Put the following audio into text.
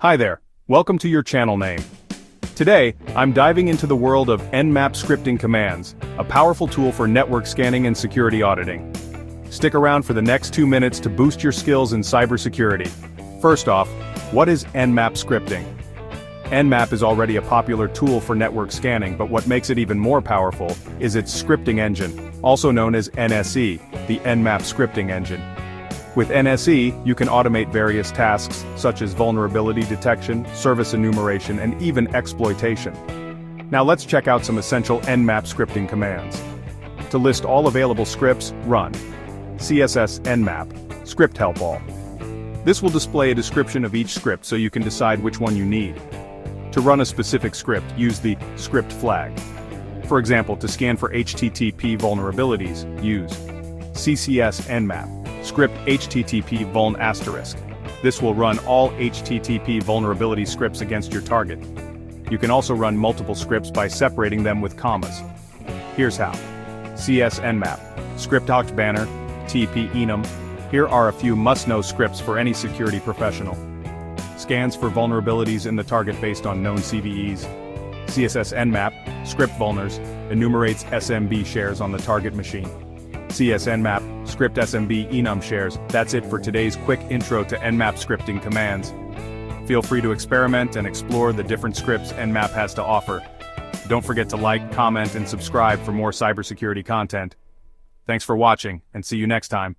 Hi there, welcome to your channel name. Today, I'm diving into the world of Nmap Scripting Commands, a powerful tool for network scanning and security auditing. Stick around for the next 2 minutes to boost your skills in cybersecurity. First off, what is Nmap Scripting? Nmap is already a popular tool for network scanning, but what makes it even more powerful is its scripting engine, also known as NSE, the Nmap Scripting Engine. With NSE, you can automate various tasks, such as vulnerability detection, service enumeration, and even exploitation. Now let's check out some essential Nmap scripting commands. To list all available scripts, run CSS Nmap, script help all. This will display a description of each script so you can decide which one you need. To run a specific script, use the script flag. For example, to scan for HTTP vulnerabilities, use CCS Nmap. Script HTTP vuln asterisk. This will run all HTTP vulnerability scripts against your target. You can also run multiple scripts by separating them with commas. Here's how. CS Nmap, script oct banner, TP enum. Here are a few must-know scripts for any security professional. Scans for vulnerabilities in the target based on known CVEs. CSS Nmap, script vulners, enumerates smb-shares on the target machine. CS Nmap, script smb-enum-shares. That's it for today's quick intro to Nmap scripting commands. Feel free to experiment and explore the different scripts Nmap has to offer. Don't forget to like, comment, and subscribe for more cybersecurity content. Thanks for watching, and see you next time.